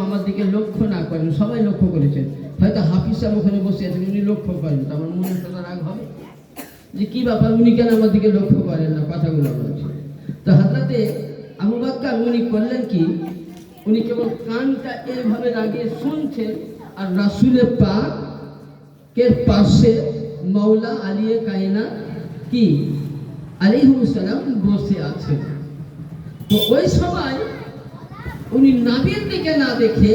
আমার দিকে লক্ষ্য না করেন, সবাই লক্ষ্য করেছেন, হয়তো হাফিজ সাহেব ওখানে বসে আছেন, উনি লক্ষ্য করেন, তো আমার মনে একটা রাগ হবে যে কি ব্যাপার, উনি কেন আমার দিকে লক্ষ্য করেন না, কথাগুলো বলছে। তো হযরতে আবু বকর উনি করলেন কি, উনি কেবল কানটা এইভাবে লাগিয়ে শুনছেন, আর রাসূলের পাকের পাশে মাওলা আলিয়ে কায়নাত কি আলাইহিস সালাম বসে আছেন। তো ওই সময় উনি নবীর দিকে না দেখে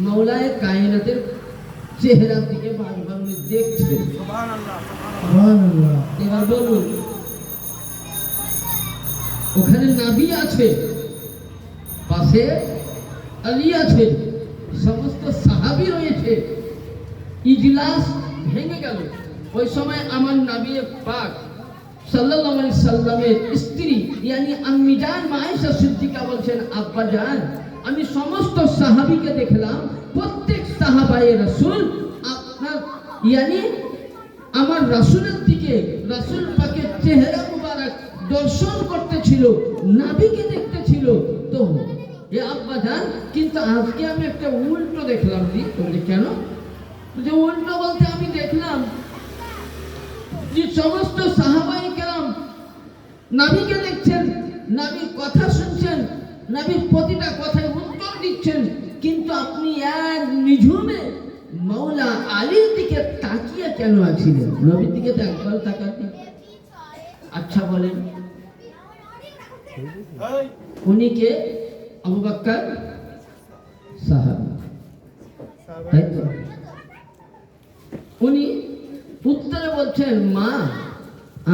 মাওলায়ে কায়নাতের চেহারার দিকে বারবার উনি দেখছেন। সুবহানাল্লাহ, সুবহানাল্লাহ। এবার বলুন, ওখানে নবী আছে, পাশে আলী আছে, সমস্ত সাহাবী রয়েছে, ইজলাস ভেঙে গেল। ওই সময় আমার নবী পাক সাল্লাল্লাহু আলাইহি সাল্লামের স্ত্রী ইয়ানি আম্মি জান আয়েশা সিদ্দিকা বলছেন, আব্বা জান, আমি সমস্ত সাহাবীকে দেখলাম, প্রত্যেক সাহাবায়ে রাসূল আপনার ইয়ানি আমার রাসূলের দিকে, রাসূল পাকের চেহারা মুবারক দর্শন করতেছিল, নবীকে দেখতেছিল। তো এ আব্বা জান, কিন্তু আজকে আমি একটা উল্টো দেখলাম। বলে কেন? যে উল্টো বলতে আমি দেখলাম যে সমস্ত সাহাবায়ে কেরাম নবীকে দেখছেন, নবীর কথা শুনছেন, নবীর প্রতিটা কথায় উত্তর দিচ্ছেন, কিন্তু আপনি এক নিঝুমে মাওলা আলীর দিকে তাকিয়ে কেন আছিলেন? নবীর দিকে তো একবার তাকাতে। আচ্ছা বলেন, উনি কে? আবু বকর সাহাবী, তাই তো? উনি উত্তরে বলছেন, মা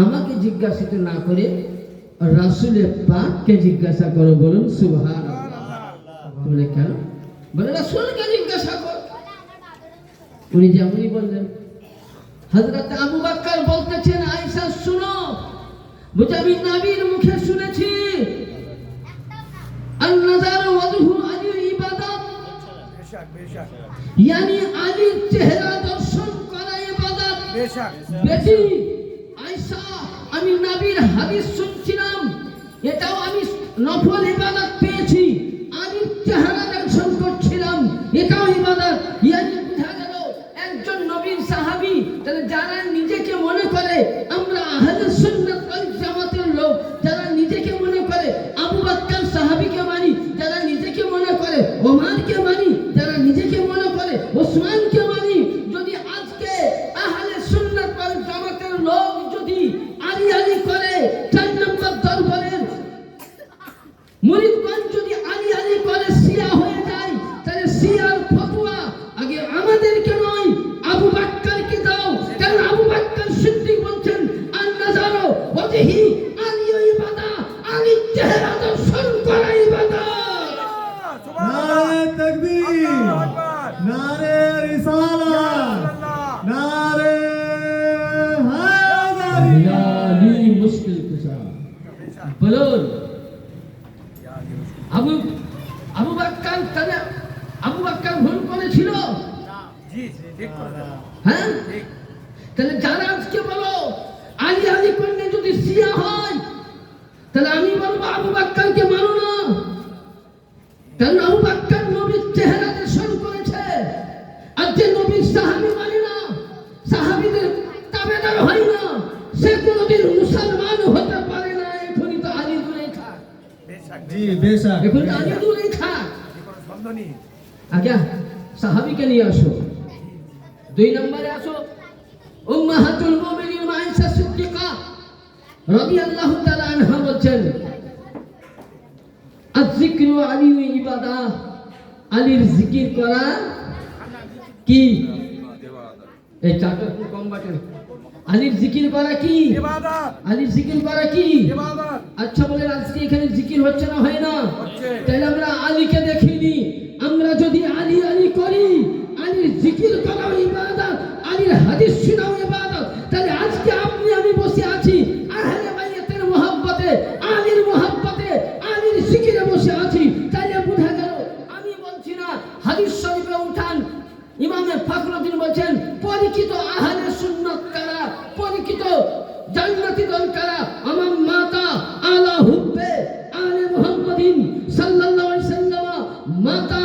আমাকে জিজ্ঞাসিত না করে রাসূলের পাককে জিজ্ঞাসা করো। বলুন সুবহানাল্লাহ। বলে কেন? বলে রাসূলকে জিজ্ঞাসা কর। উনি যেমনই বললেন, হযরত আবু বকর বলতেছেন, আয়েশা শুনো, বুঝে আমি নবীর মুখে শুনেছি আন-নাযার ওয়াজহু আলী ইবাদত, ইয়ানি আলীর চেহারা দর্শন করা ইবাদত। বেশি আয়েশা, আমি নবীর হাদিস শুনছিলাম, এটাও আমি নফল ইবাদত পেয়েছি, আলীর চেহারা দর্শন করছিলাম, এটাও ইবাদত। ইয়ানি বুঝা গেল একজন নবীর সাহাবী, যারা নিজেকে মনে করে আমরা আহলে সুন্নাত ওয়াল জামাতের লোক, যারা নিজেকে মনে করে আবু বকর সাহাবীকে মানি, যারা নিজেকে মনে করে ওমরকে মানি, যারা নিজেকে মনে করে ওসমানকে মানি, যদি আজকে আহলে সুন্নাত ওয়াল জামাতের লোক যদি আলী আলী করে 4 নম্বর দরবারের মুরিদগণ যদি আলী আলী করে শিয়া হয়ে যায়, তাহলে শিয়ার ফতোয়া আগে আমাদেরকে নয় আবু বকরকে দাও। কারণ আবু বকর সিদ্দিক বলছেন, আন-নাযারু ওয়াজহি আলী ইবাদত, আলীর চেহারা দর্শন করা ইবাদত। নারে তাকবীর, নারে রিসালাত, নারে হায়দারি। আলী মুশকিল কুশা। বলুন, আবু বকর তাহলে আবু বকর ভুল করেছিল? হ্যাঁ, তাহলে যারা আজকে বলো আলী আলী করলে যদি শিয়া হয়, তাহলে আমি বলবো আবু বকরকে মানো না। কারণ আবু বকর নবীর চেহারা দর্শন করেছে, আর যে নবীর সাহাবী মানে না, সাহাবীদের তাবেদার হয় না, সে কোনোদিন মুসলমান হতে পারে না। এখনই তো আলী দূরে থাক, জি বেশক, এখন তো আলী দূরে থাক। আগে সাহাবীকে নিয়ে আসো। 2 নম্বরে আসো উম্মাহাতুল মুমিনিন আয়েশা সিদ্দিকা রাদিয়াল্লাহু তাআলা আনহা বলছেন, আয-যিকরু আলী ইবাদাহ, আলীর জিকির করা কি? এই চারটা কম বাটেন। আলীর জিকির করা কি? ইবাদত। আলীর জিকির করা কি? ইবাদত। আচ্ছা বলেন, আজকে এখানে জিকির হচ্ছে না হয় না? হচ্ছে। তাহলে আমরা আলীকে দেখিনি, আমরা যদি আলী আলী করি, আলীর জিকির করাও ইবাদত, আলীর হাদিস শোনাও ইবাদত, তাহলে আজকে আপনি আমি বসে আছি আহলে বাইতের মহব্বতে, আলীর মহব্বতে, আলীর জিকিরে বসে আছি। তাহলে বোঝা গেল, আমি বলছি না, হাদিস শরীফে উঠান ইমাম ফখরুদ্দিন বলছেন, পরিচিত আহলে সুন্নাত কারা, পরিচিত জান্নাতি দল কারা? আমার মাতা আলা হুব্বে আলে মুহাম্মাদিন সাল্লাল্লাহু আলাইহি ওয়াসাল্লাম, মাতা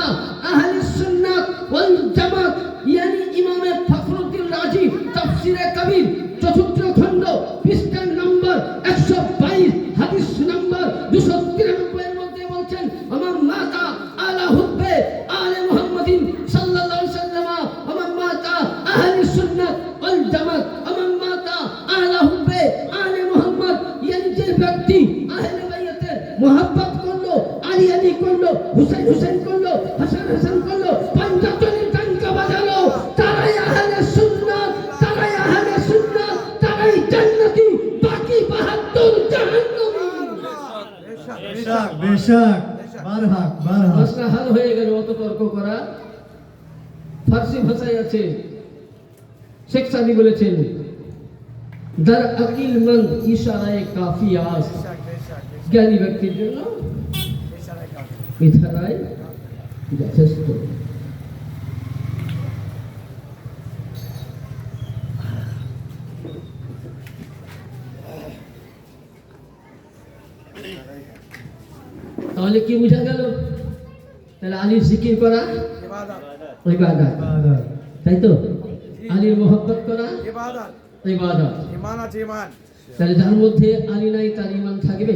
আহলে সুন্নাত ওয়াল জামাত ইয়ানি ইমামে ফখরুদ্দিন রাজি তাফসিরে কবির চতুর্থ খণ্ড পৃষ্ঠা নম্বর 122 হাদিস নম্বর 293 এর মধ্যে বলছেন আমার মাতা আলা হুব্বে আলে মুহাম্মাদিন সাল্লাল্লাহু আলাইহি ওয়াসাল্লাম আমার মাতা আহলে সুন্নাত ওয়াল জামাত আমার মাতা আলা হুব্বে আলে মুহাম্মদ ইয়ানি যে ব্যক্তি আহলে বাইতের মুহাব্বত করলো আলী আলী করলো হুসাইন হুসাইন করলো হাসান হাসান করলো পাঞ্জাতনের টাঙ্কা বাজালো তারাই আহলে সুন্নাত তারাই আহলে সুন্নাত তারাই জান্নাতি বাকি 72 জাহান্নামী বেশাক বেশাক বারহাক বারহাক মাসলা হাল হয়ে গেল অত তর্ক করা ফারসি ভাষায় আছে শেখ সাদি বলেছেন দার আকিল মন ইশারায়ে কাফি আস জ্ঞানী ব্যক্তির জন্য ইশারায় যথেষ্ট তাহলে কি বোঝা গেল তাহলে আলীর জিকির করা ইবাদত ইবাদত তাই তো আলীর মোহব্বত করা ইবাদত ইবাদত ঈমান আছে ঈমান তাহলে যার মধ্যে আলী নাই তার ঈমান থাকবে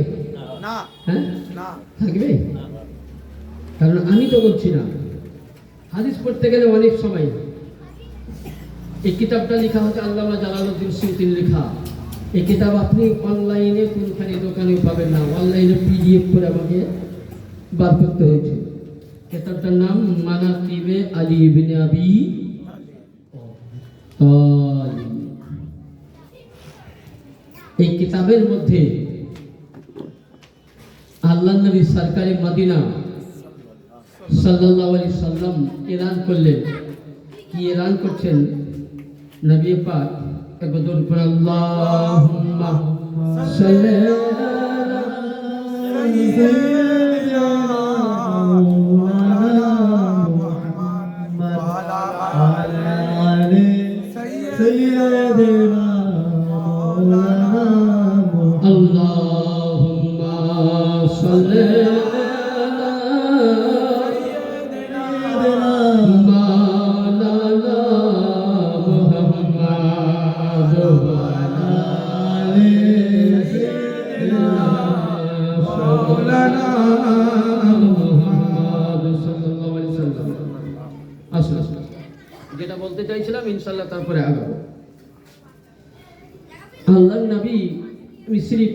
না হ্যাঁ না থাকবে কারণ আমি তো বলছি না হাদিস পড়তে গেলে অনেক সময় এই কিতাবটা লেখা হচ্ছে আল্লামা জালালউদ্দিন সুয়ুতির লেখা এই কিতাব আপনি অনলাইনে কোনখানে দোকানে পাবেন না অনলাইনে পিডিএফ করে আমাকে বার করতে হয়েছে কিতাবটার নাম মানাকিবে আলী ইবনে আবি তালিব এই কিতাবের মধ্যে আল্লাহ নবী সরকারে মদিনা সাল্লাল্লাহু আলাইহি সাল্লাম এলান করলেন কি এলান করছেন নবী পাক একবার দরুদ পড়ে আল্লাহুম্মা সাল্লি আলা সাইয়্যিদিনা মুহাম্মদ ওয়া আলা আলি সাইয়্যিদিনা মাওলানা মুহাম্মদ আল্লাহুম্মা সাল্লি যেটা বলতে চাইছিলাম ইনশাআল্লাহ তারপরে আগাবো আল্লাহর নবী মিসরি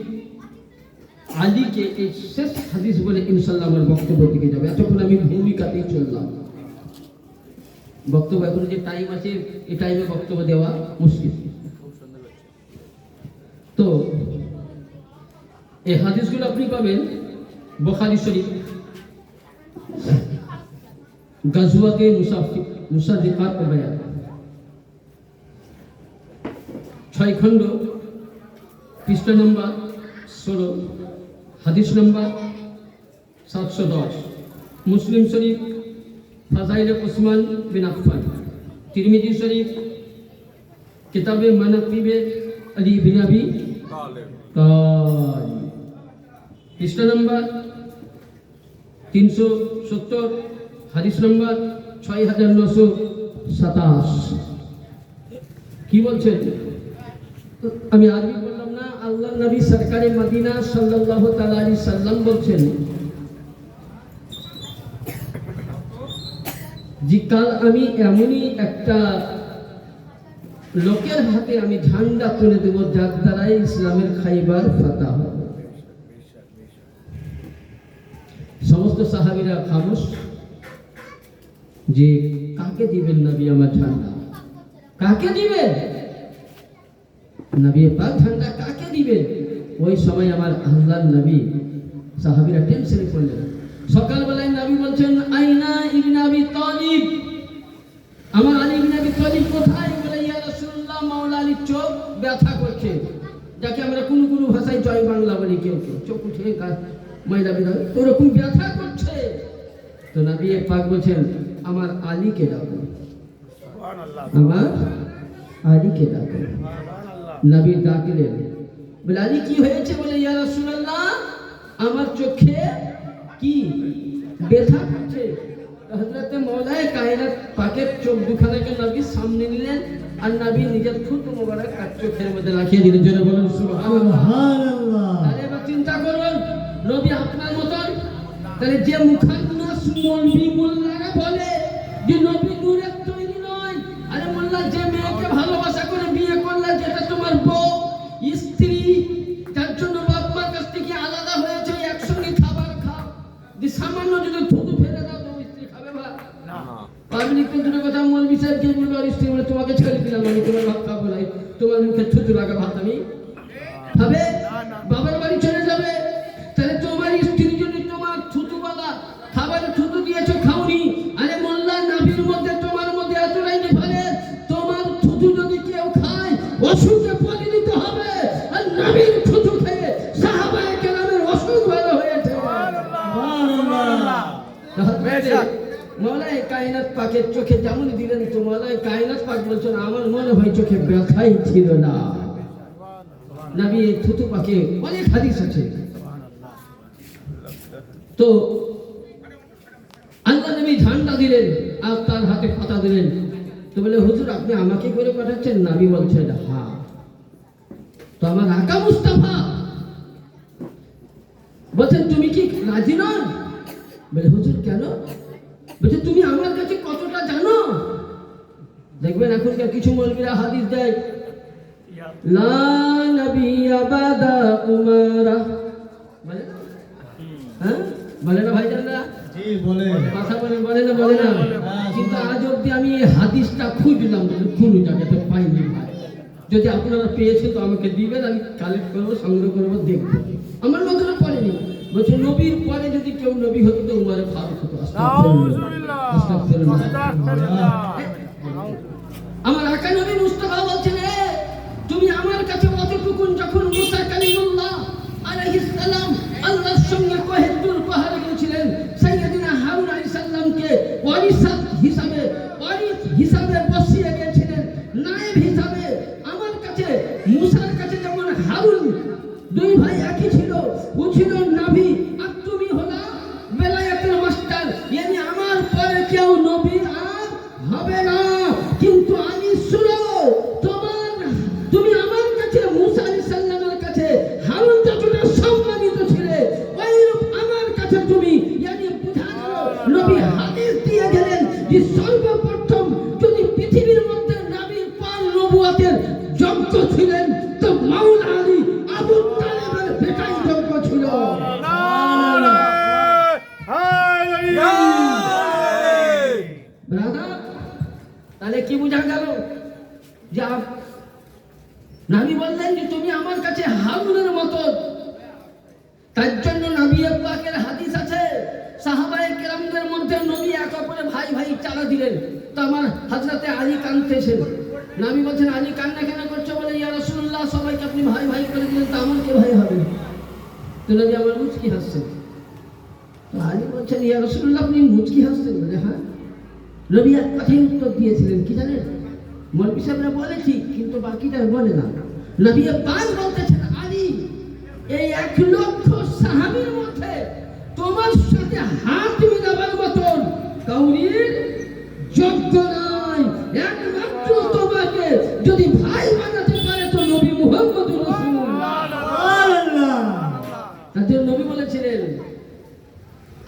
আলীকে এই শেষ হাদিস বলে ইনশাআল্লাহ আমার বক্তব্য দিকে যাবে এতক্ষণ আমি ভূমিকাতেই চললাম বক্তব্য এখন যে টাইম আছে এই টাইমে বক্তব্য দেওয়া মুশকিল তো এই হাদিসগুলো আপনি পাবেন বুখারী শরীফ গাজওয়াতে মুসাদ্দিকাত ও বায়ান 6 খণ্ড পৃষ্ঠা নম্বর 16 হাদিস নম্বর 710 মুসলিম শরীফ ফাজাইল উসমান বিন আফফান তিরমিজি শরীফ কিতাবে মানাকিবে আলী বিন আবি তালিব পৃষ্ঠা নম্বর 370 হাদিস নম্বর 6927 কি বলছেন আমি আরবি বললাম না আল্লাহ নবী সরকারে মদিনা সাল্লাল্লাহু তাআলা আলাইহি সাল্লাম বলছেন যে কাল আমি এমনই একটা লোকের হাতে আমি ঝান্ডা তুলে দেব যার দ্বারাই ইসলামের খাইবার ফাতা হবে সমস্ত সাহাবীরা খামোশ যে কাকে দিবেন নবী আমার ঝান্ডা কাকে দিবেন নবী পাক ঝান্ডা কাকে দিবেন ওই সময় আমার আল্লাহর নবী সাহাবীরা টেনশনে পড়লেন সকালবেলায় নবী বলছেন আইনা ইবনে আবি তালিব আমার আলী ইবনে আবি তালিব কোথায় বলে ইয়া রাসূলুল্লাহ মাওলা আলীর চোখ ব্যথা করছে যাকে আমরা কোন কোন ভাষায় জয় বাংলা বলি কেউ কেউ চোখ উঠে ময়লা বিদায় ওরকম ব্যথা করছে তো নবী পাক বলছেন আমার আলীকে ডাকো আমার আলীকে ডাকো নবী ডাকলেন বলে আলী কি হয়েছে বলে ইয়া রাসূলুল্লাহ আমার চোখে কি ব্যথা করছে হযরতে মওলায়ে কায়নাত পাকের চোখ দুখানাকে নবীর সামনে নিলেন আর নবী নিজের থুতু মোবারক তার চোখের মধ্যে রাখিয়ে দিলেন। জোরে বলুন সুবহানাল্লাহ। সুবহানাল্লাহ। তাহলে এবার চিন্তা করুন, নবী আপনার মতন, তাহলে যে মুখান্নাস মৌলবি মোল্লারা বলে যে নবী নূরের তৈরি নয়, আরে মোল্লা যে মেয়েকে ভালোবাসা করে বিয়ে করলে যেটা তোমার বউ স্ত্রী, তার জন্য বাপ মার কাছ থেকে আলাদা হয়েছে, একসঙ্গে খাবার খাও, যে সামান্য যদি থুতু ফেলে দাও তো স্ত্রী খাবে ভাত না। পাবলিক তো দুটো কথা মৌলবি সাহেব কে বলবে, আর স্ত্রী বলে তোমাকে ছেড়ে দিলাম, আমি তোমার ভাত খাবো না, তোমার মুখে থুতু লাগা ভাত আমি খাবে, বাবার বাড়ি চলে যাবে। তাহলে তোমার স্ত্রীর জন্য তোমার থুতুওয়ালা খাবারে থুতু দিয়েছো, খাওনি। আরে মোল্লা, নাভির মধ্যে তোমার মধ্যে এতটাই ডিফারেন্স, তোমার থুতু যদি কেউ খায় অসুখে পরিণত হবে, আর নাভির থুতু খেয়ে সাহাবায়ে কেরামের অসুখ ভালো হয়েছে। সুবহানাল্লাহ। মওলায়ে কায়নাত পাকের চোখে যেমন দিলেন, তো মওলায়ে কায়নাত পাক বলছেন আমার মনে হয় চোখে ব্যথাই ছিল না। নবী এই থুতু পাকে অনেক হাদিস আছে। তো আল্লাহ নবী ঝান্ডা দিলেন আর তার হাতে পাতা দিলেন। তো বলে হুজুর আপনি আমাকে করে পাঠাচ্ছেন? নবী বলছেন হ্যাঁ। তো আমার আকা মুস্তাফা বলছেন তুমি কি রাজি নন? বলে হুজুর কেন? বলছে তুমি আমার কাছে কতটা জানো? দেখবেন এখনকার কিছু মৌলবীরা হাদিস দেয়, লা নবিয়্যা বাদা উমারা, বলে হ্যাঁ, বলে না ভাইজানরা? জি বলে। কথা বলে না, বলে না। কিন্তু আজ অব্দি আমি এই হাদিসটা খুঁজলাম, কোনো জায়গাতে পাইনি ভাই। যদি আপনারা পেয়েছেন তো আমাকে দিবেন, আমি কালেক্ট করবো, সংগ্রহ করবো, দেখবো। আমার নজরে পড়েনি। বলছে নবীর পরে যদি কেউ নবী হতো তো উমারে ফারুক হতো। আস্তাগফিরুল্লাহ, আস্তাগফিরুল্লাহ। আমার আকা নবী মুস্তাফা বলছেন তুমি আমার কাছে অতটুকুন, যখন মুসা কালিমুল্লাহ আলাইহিস সালাম আল্লাহর সঙ্গে কোহে তুর পাহাড়ে গিয়েছিলেন, সাইয়্যিদিনা হারুন আলাইহিস সালামকে ওয়ারিস হিসাবে বসিয়ে গিয়েছিলেন, নায়েব হিসাবে। আমার কাছে মুসার কাছে যেমন হারুন দুই ভাই একই ছিল, ও ছিল নবী আর তুমি হলো বেলায়েতের মাস্টার, yani আমার পরে কেউ নবী আর হবে না। কিন্তু আমি শুনো, তুমি আমার কাছে মুসা আলাইহিস সালামের কাছে হারুন যতটা সম্মানিত ছিলে, ওইরূপ আমার কাছে তুমি, yani বুঝা গেল। নবী হাদিস দিয়ে গেলেন যে সর্বপ্রথম যদি পৃথিবীর মধ্যে নবীর পর নবুয়তের যোগ্য ছিলেন তো মাওলা আলী আবু তালেবের বেটাই যোগ্য ছিল। ব্রাদার, তাহলে কি বুঝা গেল? যে নবী বললেন যে তুমি আমার কাছে হারুনের মতো। তার জন্য নবী পাকের হাদিস আছে, সাহাবায়ে কেরামদের মধ্যে নবী এক অপরে ভাই ভাই চারা দিলেন। তো আমার হযরতে আলী কাঁদতেছেন। নবী বলছেন আলী কান্না কেন করছো? বলে ইয়া রাসূলুল্লাহ সবাইকে আপনি ভাই ভাই করে দিলেন, তো আমার কে ভাই হবে? তো নবী আমার মুচকি হাসছেন। তো আলী বলছেন ইয়া রাসূলুল্লাহ আপনি মুচকি হাসছেন? বলে হ্যাঁ। নবী এক কথাই উত্তর দিয়েছিলেন, কি জানেন? মৌলবী সাহেবরা বলে ঠিক, কিন্তু বাকিটা বলে না। নবী পাক বলতেছেন আলী, এই 1,00,000 সাহাবীর মধ্যে তোমার সাথে হাত মিলাবার মতন কাউরির যোগ্য নাই। একমাত্র তোমাকে যদি ভাই বানাতে পারে তো নবী মুহাম্মদুর রাসূলুল্লাহ। সুবহানাল্লাহ। তাদের নবী বলেছিলেন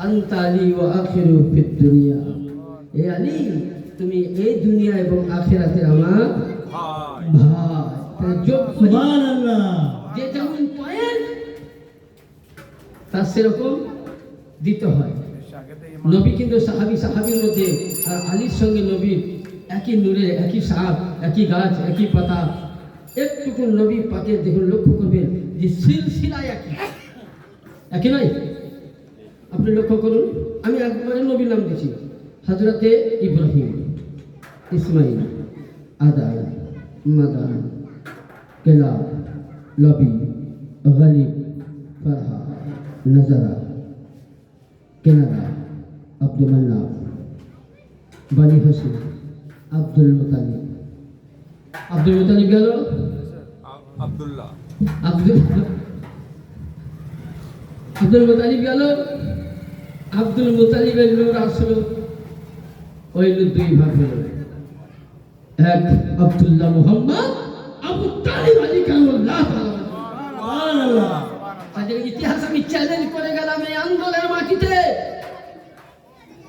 আনতা আলী ওয়া আখিরু ফিদ দুনিয়া, এ আলী তুমি এই দুনিয়া এবং আখিরাতের আমার ভাই। যোগ্য সুবহানাল্লাহ। যে যেমন পয়েন্ট তার সেরকম দিতে হয়। নবী কিন্তু সাহাবীর মধ্যে আর আলীর সঙ্গে নবী একই নূরে, একই সাপ, একই গাছ, একই পাতা। একটুকু নবী পাকে দেখুন, লক্ষ্য করবেন যে সিলসিলা একই নয়। আপনি লক্ষ্য করুন, আমি একবারে নবীর নাম দিচ্ছি, হযরতে ইব্রাহিম, ইসমাইল, আদান, মাদান, কেলাব, লবি, গালিব, ফারহা, নজরা, কেনারা, আব্দুল মান্নাফ, বানি হাশিম, আব্দুল মুতালিব। আব্দুল মুতালিব গেল, আব্দুল মুতালিব গেল। আব্দুল মুতালিবের নূর আসলো ওই দুই ভাগ হলো, এক আব্দুল্লাহ মুহাম্মদ, আবু তালিব আলী কালামুল্লাহ তাআলা। সুবহানাল্লাহ। তাদের ইতিহাস আমি চ্যালেঞ্জ করে গেলাম এই আন্দোলনের মাটিতে।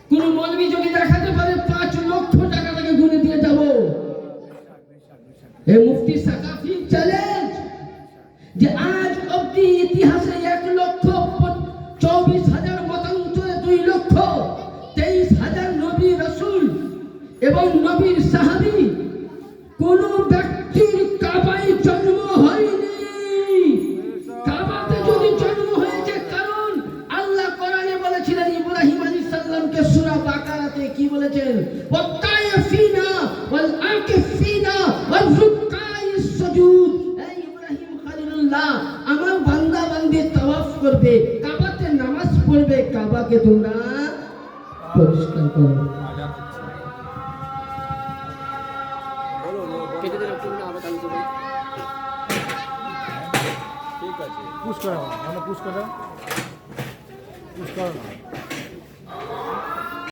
কোন মৌলবী যদি দেখাতে পারে 5 লক্ষ টাকা তাকে গুনে দিয়ে যাব। এই মুফতি সাকাফি চ্যালেঞ্জ যে আজ অবধি ইতিহাসে 1,24,000 মতান্তরে 2,23,000 নবী রাসূল এবং নবীর সাহাবী, কোন ব্যক্তির কাবায় জন্ম হয়নি। কাবাতে যদি জন্ম হয়েছে, কারণ আল্লাহ কোরআনে বলেছিলেন ইব্রাহিম আলাইহিস সালামকে সূরা বাকারাতে কি বলেছেন? ওয়াত্তাইফিনা ওয়াল আকিফিনা ওয়াল রুকাইস সুজুদ। এই ইব্রাহিম খলিলুল্লাহ আমার বান্দা বান্দি তাওয়াফ করবে, কাবাতে নামাজ পড়বে, কাবাকে তোমরা পরিষ্কার করো। পুশ করা পুশ করা পুশ করা